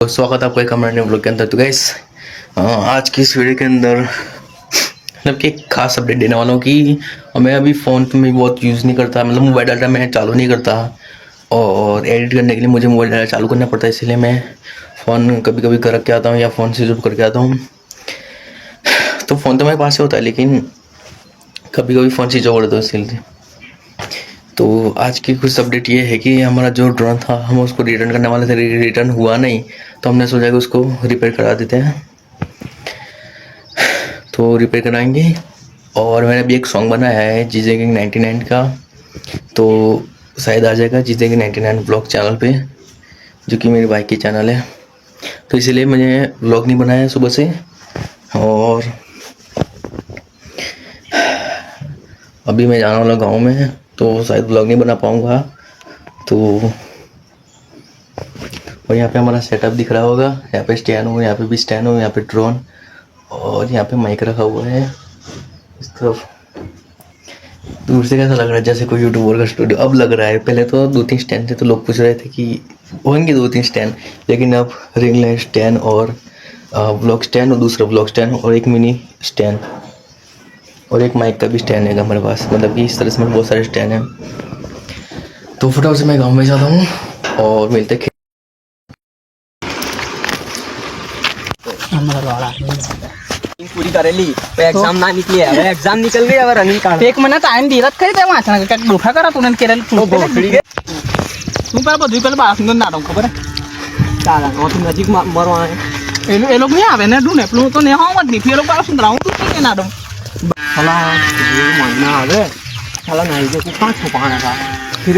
स्वागत है आपका एक हमारे नए ब्लॉग के अंदर। तो गाइस आज की इस वीडियो के अंदर मतलब कि एक खास अपडेट देने वाला हूँ कि मैं अभी फ़ोन पे मैं बहुत यूज़ नहीं करता, मतलब मोबाइल डाटा मैं चालू नहीं करता और एडिट करने के लिए मुझे मोबाइल डाटा चालू करना पड़ता है, इसलिए मैं फ़ोन कभी कभी कर के आता हूँ या फ़ोन स्विच ऑफ करके आता हूँ। तो फ़ोन तो मेरे पास से होता है लेकिन कभी कभी फ़ोन स्विच ऑफ कर देता हूँ इसलिए। तो आज की कुछ अपडेट ये है कि हमारा जो ड्रोन था हम उसको रिटर्न करने वाले थे, रिटर्न हुआ नहीं, तो हमने सोचा कि उसको रिपेयर करा देते हैं। तो रिपेयर कराएंगे और मैंने अभी एक सॉन्ग बनाया है जीजे किंग 99 का, तो शायद आ जाएगा जीजे किंग 99 ब्लॉग चैनल पे, जो कि मेरे भाई की चैनल है। तो इसीलिए मैंने ब्लॉग नहीं बनाया सुबह से और अभी मैं जाने वाला गाँव में, तो शायद ब्लॉग नहीं बना पाऊँगा। तो और यहाँ पे हमारा सेटअप दिख रहा होगा, यहाँ पे स्टैंड हो, यहाँ पे भी स्टैंड हो, यहाँ पे ड्रोन और यहाँ पे माइक रखा हुआ है। इस तरफ दूर से कैसा लग रहा है जैसे कोई यूट्यूबर का स्टूडियो अब लग रहा है। पहले तो 2-3 स्टैंड थे तो लोग पूछ रहे थे कि होंगे 2-3 स्टैंड, लेकिन अब रिंग लाइट स्टैंड और ब्लॉक स्टैंड और दूसरा ब्लॉक स्टैंड और एक मिनी स्टैंड और एक माइक का भी स्टैंड है हमारे पास। मतलब कि इस तरह से मेरे बहुत सारे स्टैंड हैं। तो फटाफट से मैं गाँव में जाता हूँ और मिलते हैं। पूरी करेली एग्जाम ना निकली है, अब एग्जाम निकल गई, अब रनिंग का एक महीना टाइम दिलात खरी त्या वाचना काय डोखा करा तुनं केलेलं तू काय બધું પેલા બાળક નું નાડો ખબર ચાલા નોથી નજીક મરવા આવે એ લોકો નહીં આવે ને ડું ને પેલું તો ને હોમ જ નહીં પેલો બાળક સુંદરાવું તું કે નાડો સાલા એ મહિના આવે સાલા નહીં જે કુ પાંચ છોપાણા था फिर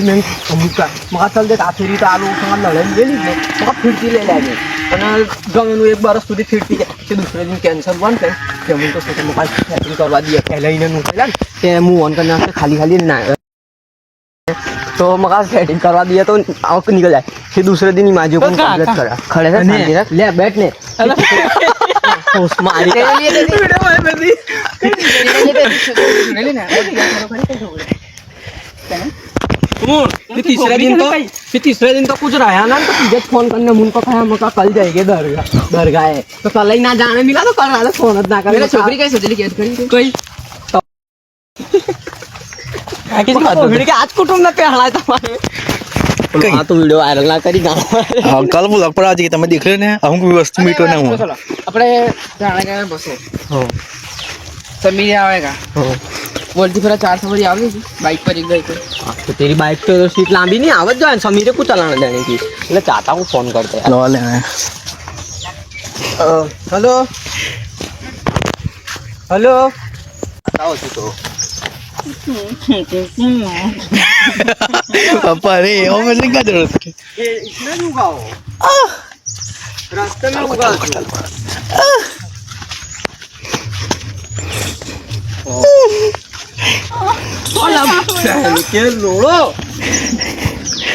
मैं अमुका मगा चल दे आ फिर तो आलू संग लड़न ले लीजिए मगा फिरती ले लागे અને ગમે એક બરસ સુધી ફિરતી જાય કે दूसरे दिन कैंसर बन गए કે હું તો સોચે મોબાઈલ સેટિંગ કરવા दिया पहले ही ने પહેલા કે હું ઓન करने से खाली खाली ना तो मगा सेटिंग करवा दिया तो आउट निकल जाए। फिर दूसरे दिन इमाजियो को कंप्लीट करा खड़े से शांति रख ले बैठने उस मारी के लिए दे वीडियो में बेबी ले लेना फिर तीसरे दिन तो कुछ रहा ना तो तुझे फोन करने मुन को कहा मका कल जाएंगे दरगाह है तो कल ही ना जाने मिला तो कल वाला फोन ना कर मेरा छोकरी कैसे सोचली कैद करी कोई तो किसी बात वीडियो के आज कुटुंब ना पे हलाय તમારે हां तो वीडियो वायरल ना करी गांव हां कल ब्लॉग पर आज के તમે देख लेने हम कोई वस्तु मीटो ना हुआ આપણે જાણે કે બસો हो समीर आएगा हो बोलती फिर 4 सवारी आ गई बाइक पर एक गई तो तेरी बाइक तो सीट लांबी नहीं आवत जो समीर को चलाने देने की એટલે चाहता हूँ फोन करते हैं लो ले हेलो हेलो बताओ तो पापा रे ओ मैं क्या जरूरत है ये इसमें लुगाओ रास्ते में लुगा के लोड़ो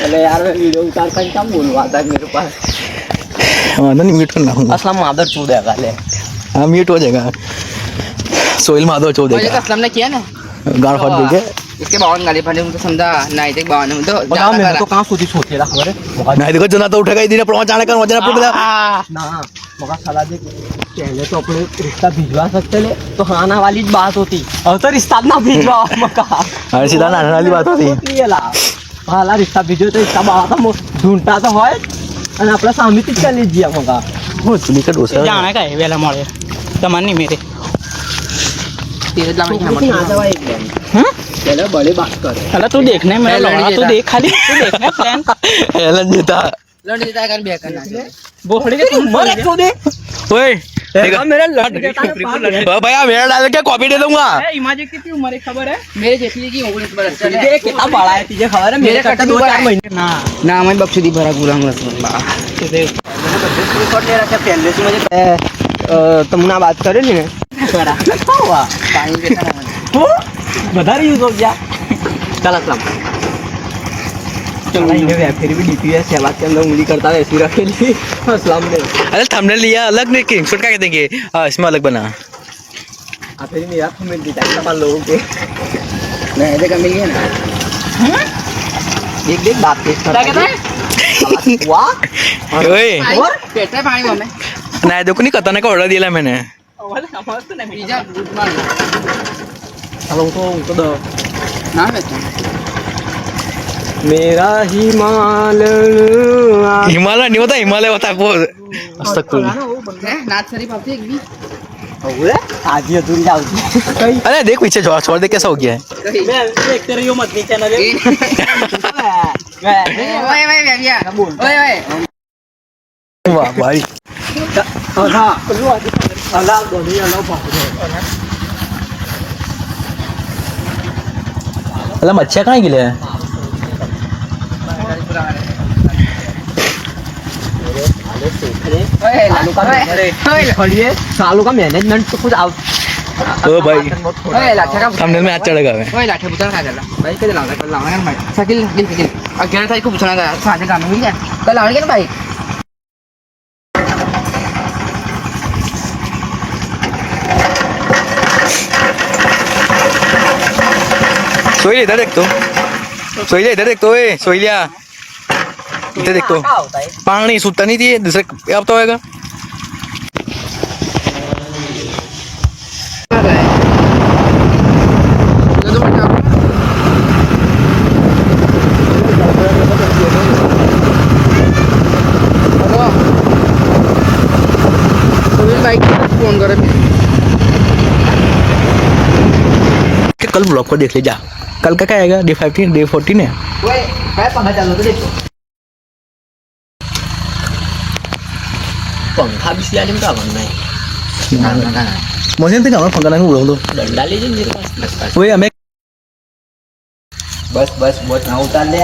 अरे यार मैं वीडियो उतारता ही क्या बोलवा था मेरे पास हाँ नहीं म्यूट करना हूँ असलम मादर चो देगा ले हाँ म्यूट हो जाएगा सोहेल माधव चो मुझे देगा असलम ने किया ना गाड़ फाड़ देंगे इसके बावन गाली फाड़े मुझे समझा नहीं थे बावन में तो बता मैं तो कहां सोची सोचे रहा खबर है नहीं देखो जना तो उठेगा ही दिन पर वहां जाने का वजन पर ना मगा साला देख पहले तो अपने रिश्ता भिजवा सकते ले तो हाँ ना वाली बात होती और तो रिश्ता ना भिजवा मका अरे सीधा ना वाली बात होती है ला वाला रिश्ता भिजो तो रिश्ता बात हम ढूंढता तो होय અને આપણા સામેથી ચાલી ગયા મગા हो तुम का दूसरा जाने का है वेला मोड़े तमन नहीं मेरे तेरे लाने के हम आ जावा एक बार हां पहले बड़े बात कर चला तू देखने मेरा लौड़ा तू देख खाली तू देखने प्लान एलन जीता लड़ जीता कर बिया करना बोखड़ी के तुम मर तो दे ओए मेरा लड़ देता भैया मेरा डाल के कॉपी दे दूंगा इमाजिन कितनी उम्र है खबर है मेरे जैसी की उम्र इस बार देख कितना बड़ा है तुझे खबर है मेरे कट्टा 2-4 महीने ना ना मैं बख्शुदी भरा गुलाम रसूल बा देख रिकॉर्ड ले रखा पहले से मुझे तुमने बात करे नहीं करा हुआ पानी देता ना तो बता रही हो क्या चल असलम चल नहीं फिर भी डीपीएस शहबाज के अंदर उंगली करता है ऐसी रखेली असलम ने अरे थंबनेल लिया अलग नहीं किंग शॉट क्या कहते हैं इसमें अलग बना आप ही मेरा कमेंट देता है तमाम लोगों के नहीं देखा मिल गया ना देख देख बात तेज क्या कहता है वाह ओए पेटे पानी मम्मी ना देखो नहीं कताने का ऑर्डर दिया मैंने ओले मस्त नाही पिझ्झा चलो तो दो ना बेटा मेरा हिमालय हिमालय नहीं होता हिमालय होता है वो अस्तगफुर नाच सरी पापी एक भी आज ये दूर जाओ कहीं अरे देख पीछे छोड़ दे कैसा हो गया है मैं एक तेरे यो मत नीचे ना दे ओए ओए भैया ओए ओए वाह भाई अल्लाह अल्लाह दोनी अल्लाह बाप अल्लाह मच्छिया कहाँ गिले हैं ओए खड़िए सालों का मैनेजमेंट तो कुछ आउट ओ भाई ओए लाठा का थंबनेल में हाथ चढ़ेगा मैं ओए लाठा बुतल खा जाला भाई के लावला कल लावला भाई साइकिल गिन गिन अगेन था को बुतल का साथे काम मिल गया कल लावला के भाई सोइलिया इधर देख तो सोइलिया इधर देख तो ए सोइलिया इधर देख तो पानी सूता नहीं थी दूसरे अब तो होएगा फोन करे कल ब्लॉग को देख ले जा कल का क्या आएगा डे 15 डे 14 है ओए काय पंखा चालू तो देखो पंखा भी सियाली में का बनना है मशीन से काम पंखा नहीं उड़ाऊं तो डंडा लीजिए मेरे पास ओए हमें बस बस बहुत ना उतार ले